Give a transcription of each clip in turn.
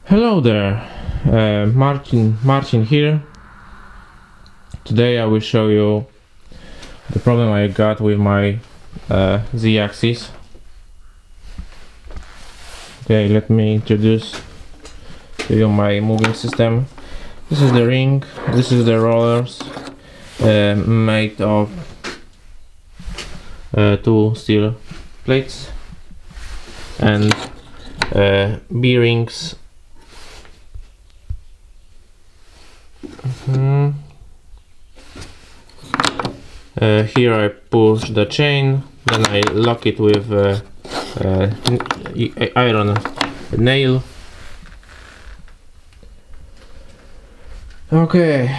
Hello there, Martin here. Today I will show you the problem I got with my Z-axis. Okay, let me introduce to you my moving system. This is the ring, this is the rollers made of two steel plates and bearings. Here I push the chain, then I lock it with iron nail. Okay.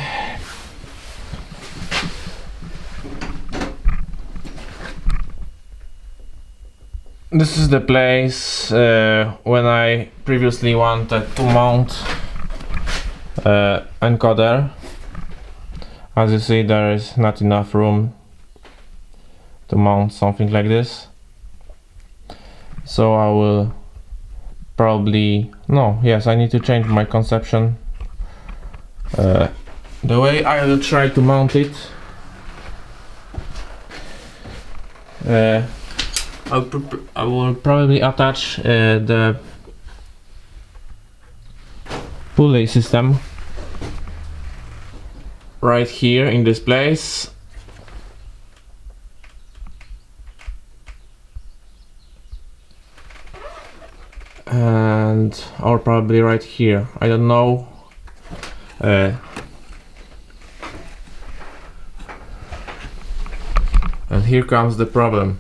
This is the place when I previously wanted to mount encoder. As you see, there is not enough room to mount something like this, so I will probably I need to change my conception. The way I will try to mount it, I will probably attach the pulley system right here in this place, or probably right here, I don't know. And here comes the problem.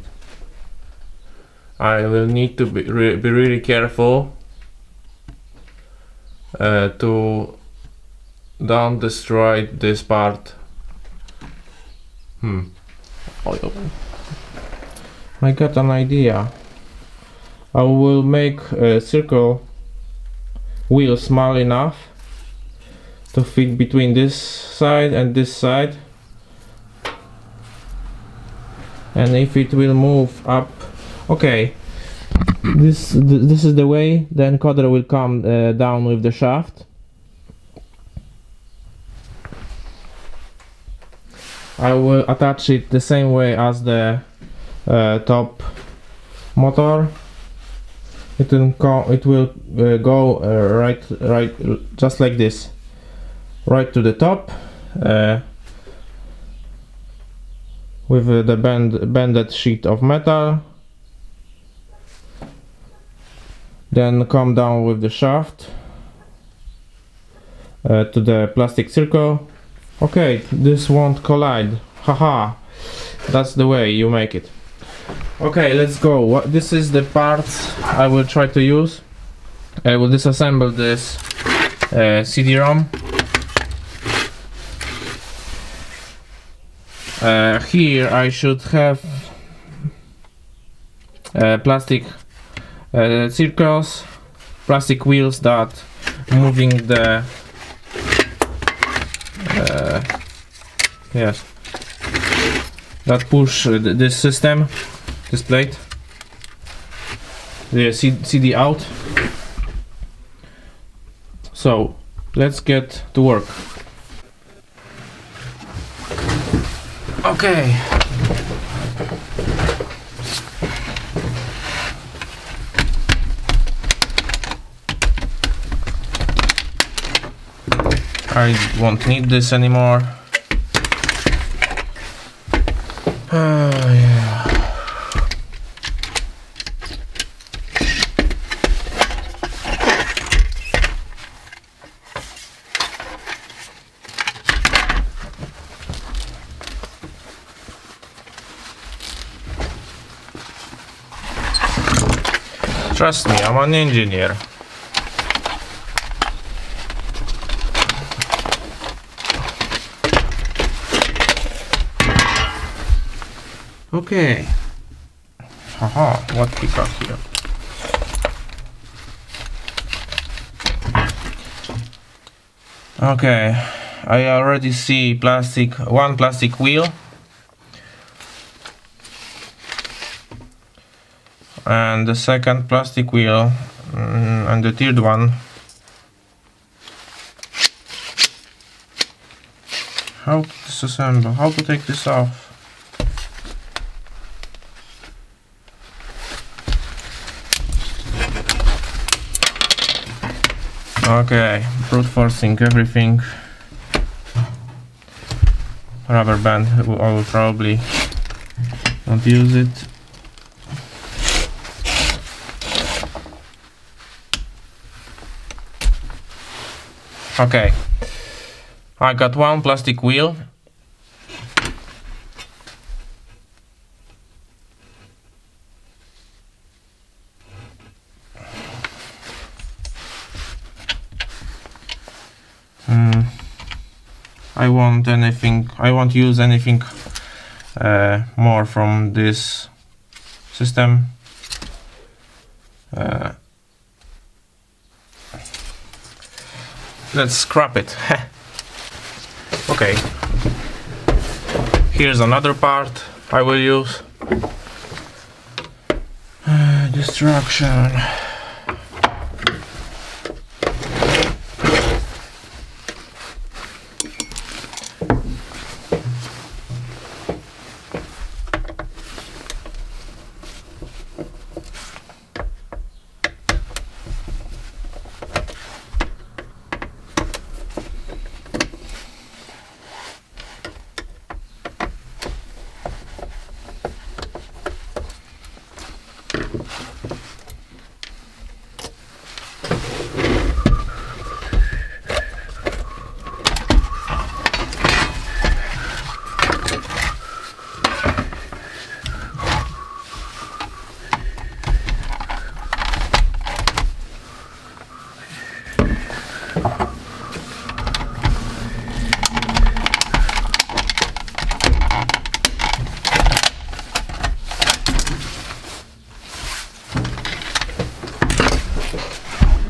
I will need to be really careful to don't destroy this part. I got an idea. I will make a circle wheel small enough to fit between this side and this side, and if it will move up, okay, this is the way the encoder will come down with the shaft. I will attach it the same way as the top motor. It will go right just like this, right to the top, with the bended sheet of metal. Then come down with the shaft to the plastic circle. Okay, this won't collide. Haha, that's the way you make it. Okay, let's go. This is the part I will try to use. I will disassemble this CD-ROM. Here I should have plastic circles, plastic wheels that moving the that push this system, this plate, the CD out. So let's get to work. Okay. I won't need this anymore. Yeah. Trust me, I'm an engineer. Okay. Haha, what we got here? Okay, I already see one plastic wheel, and the second plastic wheel and the third one. How to disassemble? How to take this off? Okay, brute forcing everything. Rubber band, I will probably not use it. Okay, I got one plastic wheel. I won't use anything more from this system. Let's scrap it. Okay, here's another part I will use. Destruction.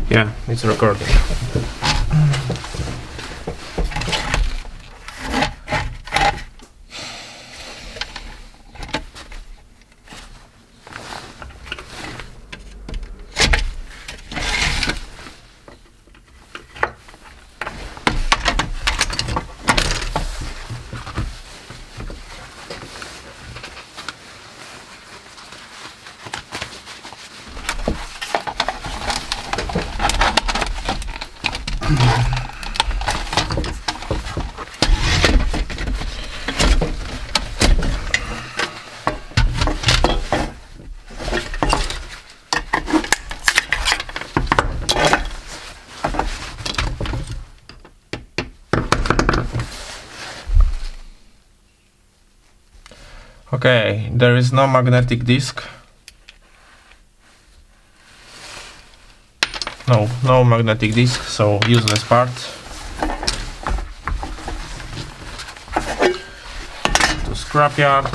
Yeah, it's recording. Okay, there is no magnetic disc. No magnetic disc, so useless part. To scrapyard.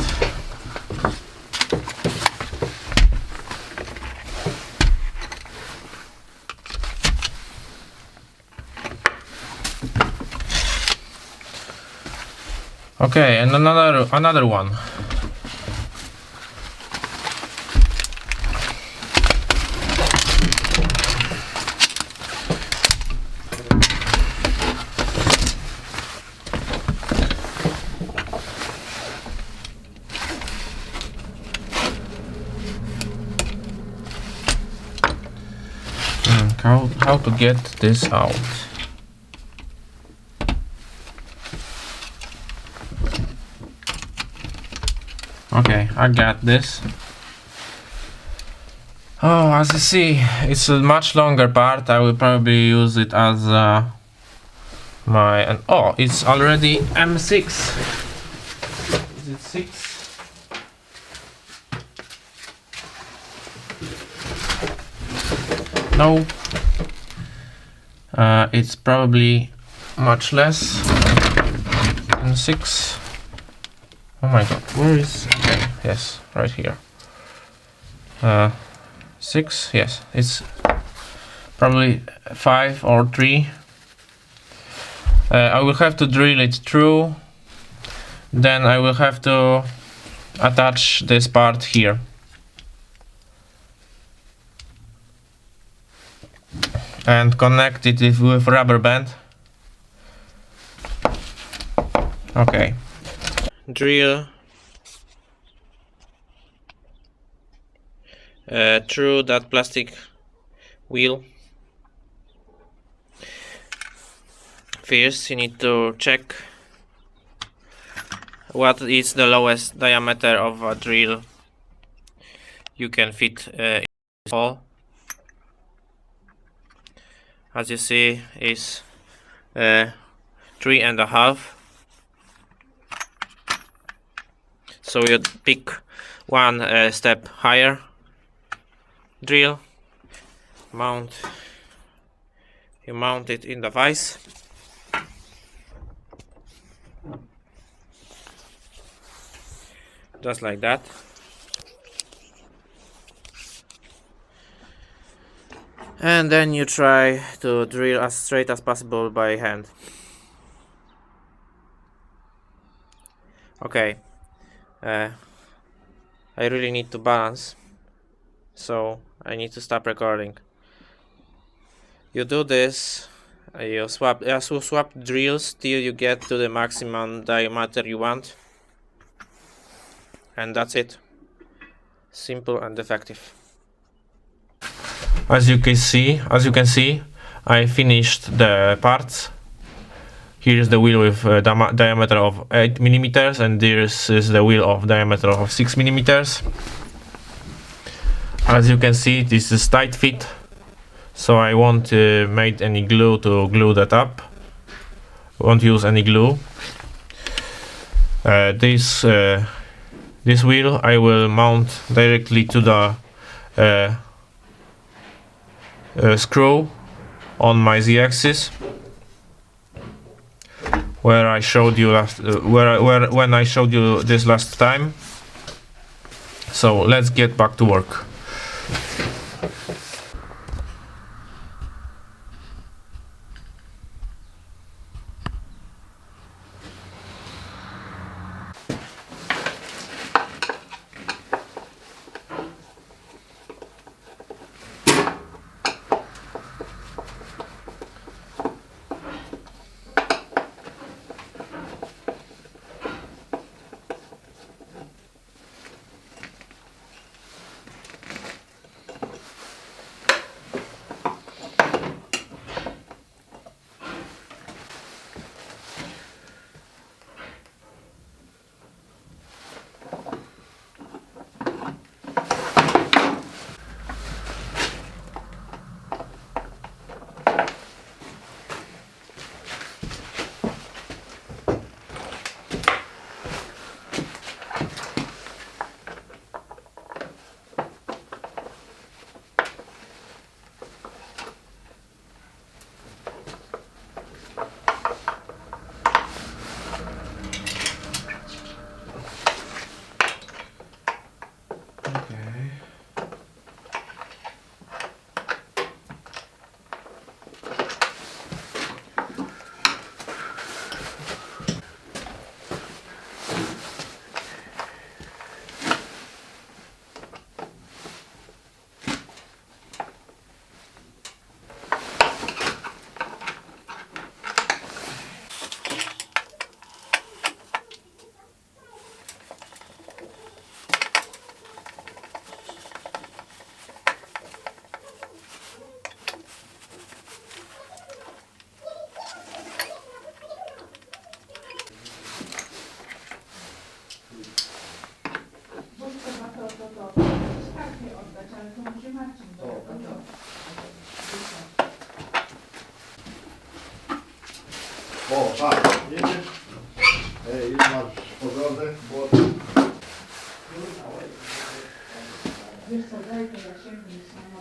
Okay, and another one. How to get this out? Okay, I got this. Oh, as you see, it's a much longer part. I will probably use it as oh, it's already M6. Is it 6? No. It's probably much less than 6. Oh my god, where is... Okay, yes, right here. 6, yes, it's probably 5 or 3. I will have to drill it through, then I will have to attach this part here. and connect it with rubber band. Okay. Drill through that plastic wheel. First, you need to check what is the lowest diameter of a drill you can fit in this hole. As you see, is 3.5. So you pick one step higher drill, you mount it in the vise. Just like that. And then you try to drill as straight as possible by hand. Okay. I really need to balance, so I need to stop recording. You do this, you swap drills till you get to the maximum diameter you want, and that's it. Simple and effective. As you can see, I finished the parts. Here is the wheel with diameter of 8 millimeters, and this is the wheel of diameter of 6 millimeters. As you can see, this is tight fit, so I won't make any glue to glue that up. Won't use any glue. This wheel I will mount directly to the screw on my z-axis, where I showed you when I showed you this last time. So let's get back to work. O, tak, jedziesz. Już masz porządek, bo... Wiesz co, daj to ja sięgnę sama,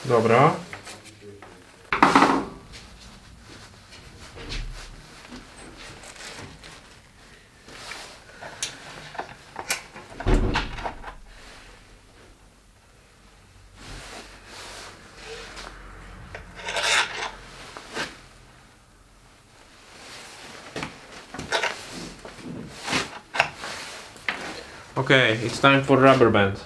Dobra. Okay, it's time for rubber band.